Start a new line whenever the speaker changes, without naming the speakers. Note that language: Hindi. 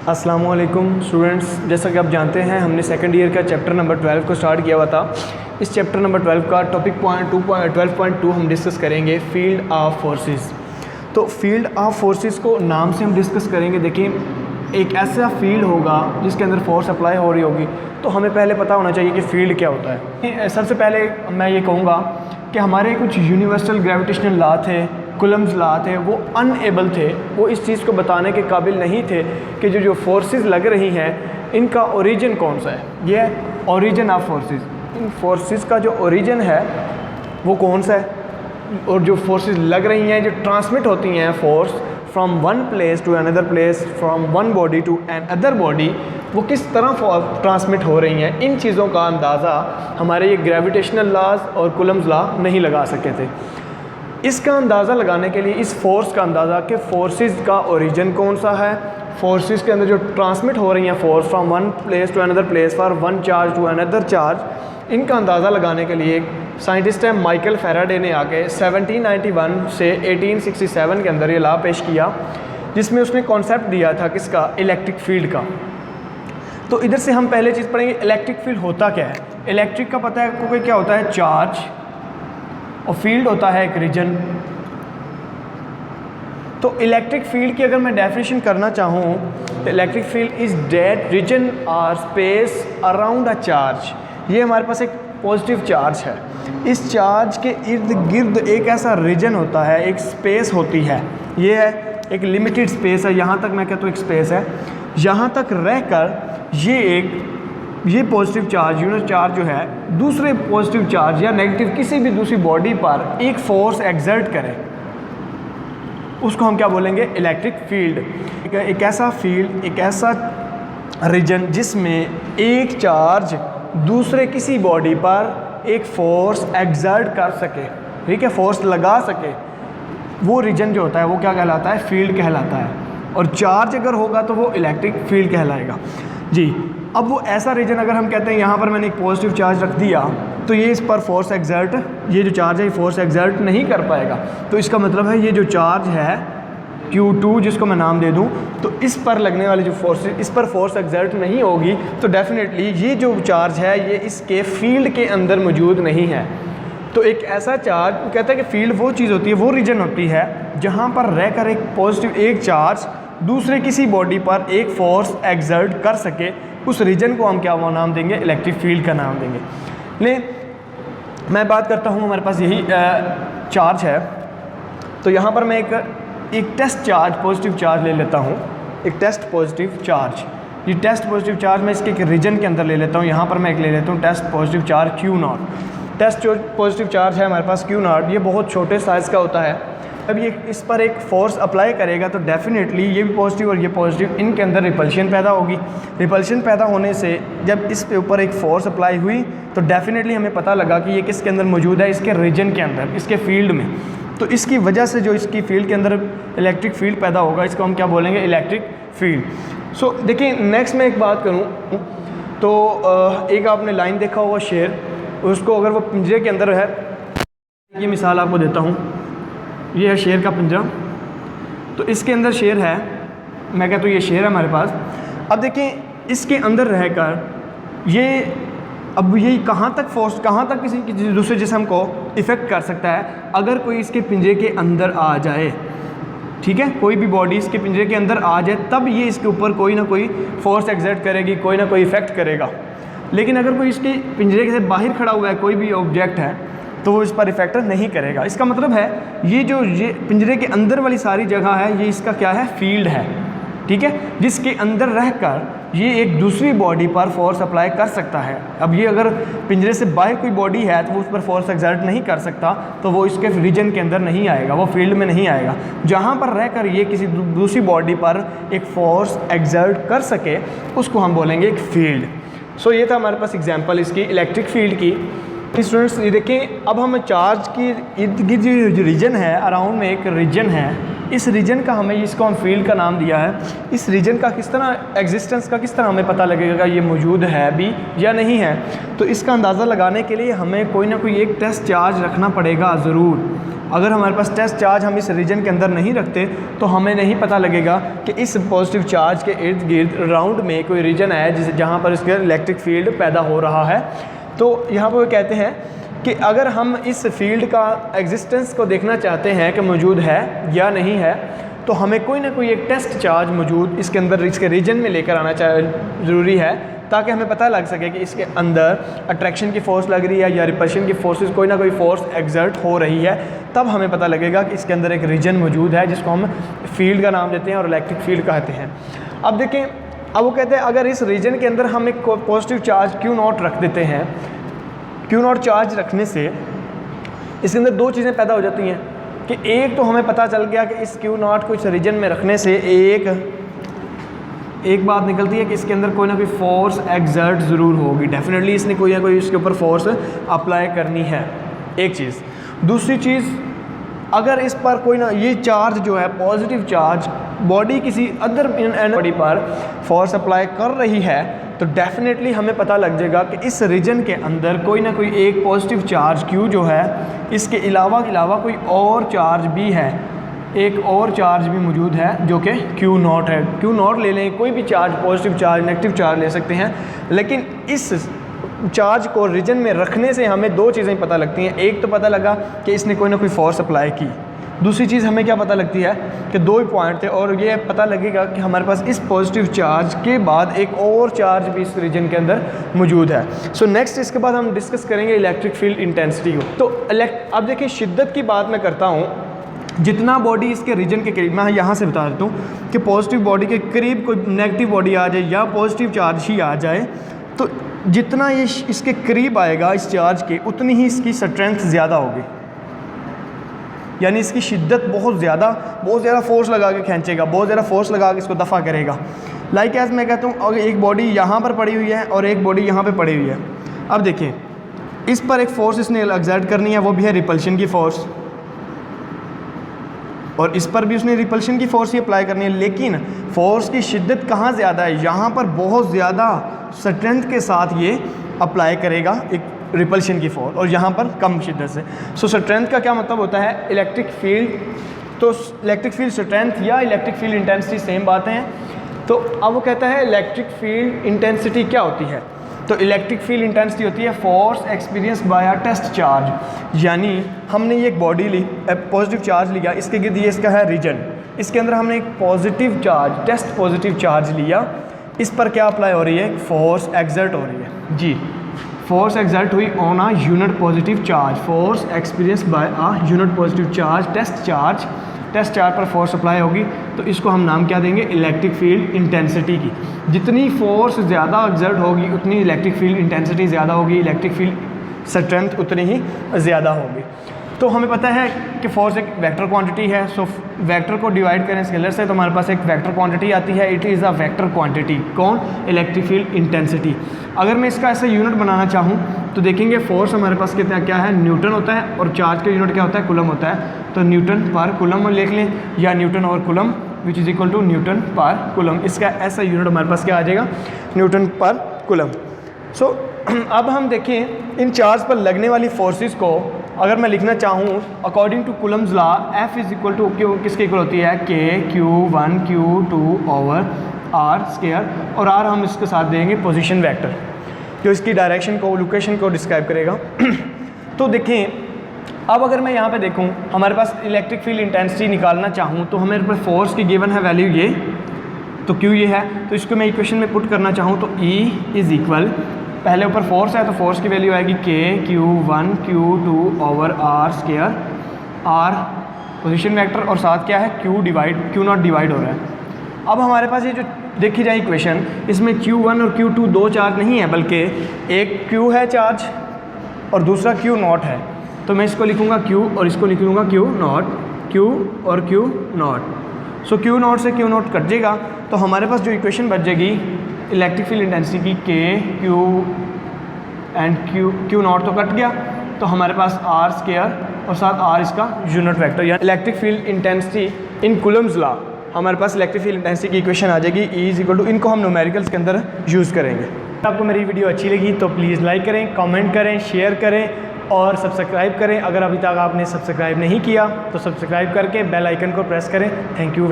अस्सलामुअलैकुम स्टूडेंट्स, जैसा कि आप जानते हैं हमने सेकंड ईयर का चैप्टर नंबर 12 को स्टार्ट किया हुआ था। इस चैप्टर नंबर 12 का टॉपिक 12.2 हम डिस्कस करेंगे फील्ड ऑफ फोर्सेस। तो फील्ड ऑफ फोर्सेस को नाम से हम डिस्कस करेंगे। देखिए, एक ऐसा फील्ड होगा जिसके अंदर फोर्स अप्लाई हो रही होगी, तो हमें पहले पता होना चाहिए कि फील्ड क्या होता है। सबसे पहले मैं ये कहूँगा कि हमारे कुछ यूनिवर्सल ग्रेविटेशनल लॉ थे, कूलम्ब्स लॉ थे, वो अनएबल थे, वो इस चीज़ को बताने के काबिल नहीं थे कि जो फोर्सेस लग रही हैं इनका ओरिजिन कौन सा है। ये origin of forces, in forces का जो ओरिजिन है वो कौन सा है, और जो फोर्सेस लग रही हैं, जो ट्रांसमिट होती हैं force from one place to another place, from one body to another body, वो किस तरह ट्रांसमिट हो रही हैं, इन चीज़ों का अंदाज़ा हमारे ये ग्रेविटेशनल लॉज और कूलम्ब्स लॉ नहीं लगा सके थे। इसका अंदाज़ा लगाने के लिए, इस फोर्स का अंदाज़ा कि फोर्सेस का ओरिजिन कौन सा है, फोर्सेस के अंदर जो ट्रांसमिट हो रही हैं force from one place to another place for one charge to another charge, इनका अंदाज़ा लगाने के लिए एक साइंटिस्ट है माइकल फैराडे ने आके 1791 से 1867 के अंदर ये लॉ पेश किया, जिसमें उसने कॉन्सेप्ट दिया था किसका, इलेक्ट्रिक फील्ड का। तो इधर से हम पहले चीज़ पढ़ेंगे, इलेक्ट्रिक फील्ड होता क्या है। इलेक्ट्रिक का पता है आपको कि क्या होता है, चार्ज, और फील्ड होता है एक रीजन। तो इलेक्ट्रिक फील्ड की अगर मैं डेफिनेशन करना चाहूँ तो electric field is that region और स्पेस अराउंड अ चार्ज। ये हमारे पास एक पॉजिटिव चार्ज है, इस चार्ज के इर्द गिर्द एक ऐसा रीजन होता है, एक स्पेस होती है, ये है एक लिमिटेड स्पेस है, यहाँ तक मैं कहता हूँ एक स्पेस है, यहाँ तक रहकर ये पॉजिटिव चार्ज, यूनिट चार्ज जो है, दूसरे पॉजिटिव चार्ज या नेगेटिव किसी भी दूसरी बॉडी पर एक फोर्स एक्सर्ट करे, उसको हम क्या बोलेंगे, इलेक्ट्रिक फील्ड। एक ऐसा फील्ड, एक ऐसा रीजन जिसमें एक चार्ज दूसरे किसी बॉडी पर एक फोर्स एक्सर्ट कर सके, ठीक है, फोर्स लगा सके, वो रीजन जो होता है वो क्या कहलाता है, फील्ड कहलाता है। और चार्ज अगर होगा तो वो इलेक्ट्रिक फील्ड कहलाएगा जी। अब वो ऐसा रीजन अगर हम कहते हैं यहाँ पर मैंने एक पॉजिटिव चार्ज रख दिया, तो ये इस पर फोर्स एक्सर्ट, ये जो चार्ज है ये फोर्स एक्सर्ट नहीं कर पाएगा। तो इसका मतलब है ये जो चार्ज है Q2, जिसको मैं नाम दे दूं, तो इस पर लगने वाली जो फोर्स, इस पर फोर्स एक्सर्ट नहीं होगी, तो डेफिनेटली ये जो चार्ज है ये इसके फील्ड के अंदर मौजूद नहीं है। तो एक ऐसा चार्ज, कहता है कि फील्ड वो चीज़ होती है, वो रीजन होती है जहाँ पर रहकर एक पॉजिटिव, एक चार्ज दूसरे किसी बॉडी पर एक फोर्स एक्सर्ट कर सके, उस रीजन को हम क्या वो नाम देंगे, इलेक्ट्रिक फील्ड का नाम देंगे। ले मैं बात करता हूँ, हमारे पास यही चार्ज है, तो यहाँ पर मैं एक टेस्ट चार्ज, पॉजिटिव चार्ज ले लेता हूँ, एक टेस्ट पॉजिटिव चार्ज। ये टेस्ट पॉजिटिव चार्ज मैं इसके एक रीजन के अंदर ले लेता हूँ, यहाँ पर मैं एक ले लेता हूँ test positive charge Q0। Test positive charge है हमारे पास Q0, ये बहुत छोटे साइज़ का होता है। अब ये इस पर एक फोर्स अप्लाई करेगा तो डेफिनेटली ये भी पॉजिटिव और ये पॉजिटिव, इनके अंदर रिपल्शन पैदा होगी। रिपल्शन पैदा होने से जब इस पे ऊपर एक फ़ोर्स अप्लाई हुई तो डेफिनेटली हमें पता लगा कि ये किसके अंदर मौजूद है, इसके रीजन के अंदर, इसके फील्ड में। तो इसकी वजह से जो इसकी फील्ड के अंदर इलेक्ट्रिक फील्ड पैदा होगा, इसको हम क्या बोलेंगे, इलेक्ट्रिक फील्ड। सो देखिए, नेक्स्ट मैं एक बात करूँ तो एक आपने लाइन देखा होगा शेर, उसको अगर वो पिंजरे के अंदर है, ये मिसाल आपको देता हूँ, ये है शेर का पिंजरा, तो इसके अंदर शेर है, मैं कहता हूँ ये शेर है हमारे पास। अब देखिए, इसके अंदर रहकर ये, अब ये कहाँ तक फोर्स, कहाँ तक किसी दूसरे जिस्म को इफ़ेक्ट कर सकता है, अगर कोई इसके पिंजरे के अंदर आ जाए, ठीक है, कोई भी बॉडी इसके पिंजरे के अंदर आ जाए, तब ये इसके ऊपर कोई ना कोई फोर्स एक्सर्ट करेगी, कोई ना कोई इफ़ेक्ट करेगा। लेकिन अगर कोई इसके पिंजरे से बाहर खड़ा हुआ है, कोई भी ऑब्जेक्ट है, तो वो इस पर इफेक्ट नहीं करेगा। इसका मतलब है ये जो ये पिंजरे के अंदर वाली सारी जगह है, ये इसका क्या है, फील्ड है, ठीक है, जिसके अंदर रहकर ये एक दूसरी बॉडी पर फोर्स अप्लाई कर सकता है। अब ये अगर पिंजरे से बाहर कोई बॉडी है तो वो उस पर फोर्स एक्सर्ट नहीं कर सकता, तो वो इसके रीजन के अंदर नहीं आएगा, वो फील्ड में नहीं आएगा। जहाँ पर रहकर ये किसी दूसरी बॉडी पर एक फोर्स एक्सर्ट कर सके, उसको हम बोलेंगे एक फील्ड। सो ये था हमारे पास एग्जाम्पल इसकी इलेक्ट्रिक फील्ड की। स्टूडेंट्स ये देखें, अब हम चार्ज की इर्द गिर्द जो रीजन है, अराउंड में एक रीजन है, इस रीजन का हमें, इसको हम फील्ड का नाम दिया है। इस रीजन का किस तरह एग्जिस्टेंस का किस तरह हमें पता लगेगा ये मौजूद है भी या नहीं है, तो इसका अंदाज़ा लगाने के लिए हमें कोई ना कोई एक टेस्ट चार्ज रखना पड़ेगा ज़रूर। अगर हमारे पास टेस्ट चार्ज हम इस रीजन के अंदर नहीं रखते तो हमें नहीं पता लगेगा कि इस पॉजिटिव चार्ज के इर्द गिर्द राउंड में कोई रीजन है जिसे जहाँ पर इसके इलेक्ट्रिक फील्ड पैदा हो रहा है। तो यहाँ पर वो कहते हैं कि अगर हम इस फील्ड का एग्जिस्टेंस को देखना चाहते हैं कि मौजूद है या नहीं है, तो हमें कोई ना कोई एक टेस्ट चार्ज मौजूद इसके अंदर इसके रीजन में लेकर आना ज़रूरी है, ताकि हमें पता लग सके कि इसके अंदर अट्रैक्शन की फ़ोर्स लग रही है या रिपल्शन की फोर्सेस कोई ना कोई फोर्स एग्जर्ट हो रही है। तब हमें पता लगेगा कि इसके अंदर एक रीजन मौजूद है जिसको हम फील्ड का नाम देते हैं और इलेक्ट्रिक फील्ड कहते हैं। अब देखें, अब वो कहते हैं अगर इस रीजन के अंदर हम एक पॉजिटिव चार्ज Q0 रख देते हैं, Q0 चार्ज रखने से इसके अंदर दो चीज़ें पैदा हो जाती हैं कि एक तो हमें पता चल गया कि इस Q0 को इस रीजन में रखने से एक बात निकलती है कि इसके अंदर कोई ना कोई फोर्स एग्जर्ट ज़रूर होगी, डेफिनेटली इसने कोई ना कोई इसके ऊपर फोर्स अप्लाई करनी है, एक चीज़। दूसरी चीज़, अगर इस पर कोई ना ये चार्ज जो है पॉजिटिव चार्ज बॉडी किसी अदर बॉडी पर फोर्स अप्लाई कर रही है, तो डेफिनेटली हमें पता लग जाएगा कि इस रीजन के अंदर कोई ना कोई एक पॉजिटिव चार्ज Q जो है इसके अलावा कोई और चार्ज भी है, एक और चार्ज भी मौजूद है जो कि Q0 है। Q0 ले लें, कोई भी charge positive charge negative charge ले सकते हैं, लेकिन इस चार्ज को रीजन में रखने से हमें दो चीज़ें पता लगती हैं। एक तो पता लगा कि इसने कोई ना कोई फोर्स अप्लाई की, दूसरी चीज़ हमें क्या पता लगती है कि दो ही पॉइंट थे और ये पता लगेगा कि हमारे पास इस पॉजिटिव चार्ज के बाद एक और चार्ज भी इस रीजन के अंदर मौजूद है। सो नेक्स्ट इसके बाद हम डिस्कस करेंगे इलेक्ट्रिक फील्ड इंटेंसिटी को। तो अब देखिए, शिद्दत की बात मैं करता हूँ, जितना बॉडी इसके रीजन के करीब, मैं यहाँ से बता देता हूँ कि पॉजिटिव बॉडी के करीब कोई नेगेटिव बॉडी आ जाए या पॉजिटिव चार्ज ही आ जाए, तो जितना ये इसके करीब आएगा इस चार्ज के, उतनी ही इसकी स्ट्रेंथ ज़्यादा होगी, यानी इसकी शिद्दत बहुत ज़्यादा फोर्स लगा के खींचेगा, बहुत ज़्यादा फोर्स लगा के इसको दफ़ा करेगा। लाइक एज मैं कहता हूँ, अगर एक बॉडी यहाँ पर पड़ी हुई है और एक बॉडी यहाँ पे पड़ी हुई है, अब देखिए इस पर एक फ़ोर्स इसने एक्सर्ट करनी है, वो भी है रिपल्शन की फ़ोर्स, और इस पर भी उसने रिपल्शन की फ़ोर्स ही अप्लाई करनी है। लेकिन फ़ोर्स की शिद्दत कहाँ ज़्यादा है, यहाँ पर बहुत ज़्यादा स्ट्रेंथ के साथ ये अप्लाई करेगा एक रिपल्शन की फोर्स, और यहाँ पर कम शिद्दत से। सो स्ट्रेंथ का क्या मतलब होता है, इलेक्ट्रिक फील्ड, तो इलेक्ट्रिक फील्ड स्ट्रेंथ या इलेक्ट्रिक फील्ड इंटेंसिटी सेम बातें हैं। तो अब वो कहता है इलेक्ट्रिक फील्ड इंटेंसिटी क्या होती है, तो इलेक्ट्रिक फील्ड इंटेंसिटी होती है force experience by a test charge. यानी हमने ये एक बॉडी ली, पॉजिटिव चार्ज लिया, इसके गिर्द ये इसका है रीजन, इसके अंदर हमने एक positive charge, test positive charge लिया, इस पर क्या अप्लाई हो रही है, फोर्स एग्जर्ट हो रही है जी, फोर्स एग्जर्ट हुई on a unit positive charge, force experience by a unit positive charge, test charge पर फोर्स अप्लाई होगी, तो इसको हम नाम क्या देंगे, इलेक्ट्रिक फील्ड इंटेंसिटी की। जितनी फोर्स ज़्यादा एग्जर्ट होगी उतनी इलेक्ट्रिक फील्ड इंटेंसिटी ज़्यादा होगी, इलेक्ट्रिक फील्ड स्ट्रेंथ उतनी ही ज़्यादा होगी। तो हमें पता है कि फोर्स एक वेक्टर क्वांटिटी है, सो वेक्टर को डिवाइड करें स्केलर से तो हमारे पास एक वेक्टर क्वांटिटी आती है, it is a vector quantity, कौन, इलेक्ट्रिक फील्ड इंटेंसिटी। अगर मैं इसका ऐसा यूनिट बनाना चाहूँ तो देखेंगे फोर्स हमारे पास कितना क्या है, न्यूटन होता है, और चार्ज का यूनिट क्या होता है, कूलम होता है, तो न्यूटन पर कूलम लिख लें, या न्यूटन और coulomb which is equal to newton per coulomb, इसका ऐसा यूनिट हमारे पास क्या आ जाएगा, न्यूटन पर कूलम। सो अब हम देखें इन चार्ज पर लगने वाली फोर्सेस को अगर मैं लिखना चाहूँ according to Coulomb's law, F is equal to q किसके इक्वल होती है, K Q1 Q2 over R square, और R हम इसके साथ देंगे पोजीशन वेक्टर जो इसकी डायरेक्शन को, लोकेशन को डिस्क्राइब करेगा। तो देखें अब अगर मैं यहाँ पे देखूँ हमारे पास इलेक्ट्रिक फील्ड इंटेंसिटी निकालना चाहूँ तो हमारे पास फोर्स की गिवन है वैल्यू ये, तो Q ये है, तो इसको मैं इक्वेशन में पुट करना चाहूँ तो E इज़ इक्वल, पहले ऊपर फोर्स है तो फोर्स की वैल्यू आएगी K Q1 Q2 over R square, R position vector और साथ क्या है Q0 डिवाइड हो रहा है। अब हमारे पास ये जो देखी जाए इक्वेशन, इसमें Q1 और Q2 दो चार्ज नहीं है बल्कि एक Q है चार्ज और दूसरा Q0 है, तो मैं इसको लिखूँगा Q और इसको लिखूँगा Q0, Q और Q0। सो Q0 से Q0 कट जाएगा तो हमारे पास जो इक्वेशन बच जाएगी इलेक्ट्रिक फील्ड इंटेंसिटी की K Q एंड Q0 तो कट गया, तो हमारे पास R स्क्वायर और साथ R इसका यूनिट वेक्टर, या electric field intensity in Coulomb's law हमारे पास इलेक्ट्रिक फील्ड इंटेंसिटी की इक्वेशन आ जाएगी E इज इक्वल टू, इनको हम न्यूमेरिकल्स के अंदर यूज़ करेंगे। आपको मेरी वीडियो अच्छी लगी तो प्लीज़ लाइक करें, कमेंट करें, शेयर करें और सब्सक्राइब करें। अगर अभी तक आपने सब्सक्राइब नहीं किया तो सब्सक्राइब करके बेल आइकन को प्रेस करें। Thank you.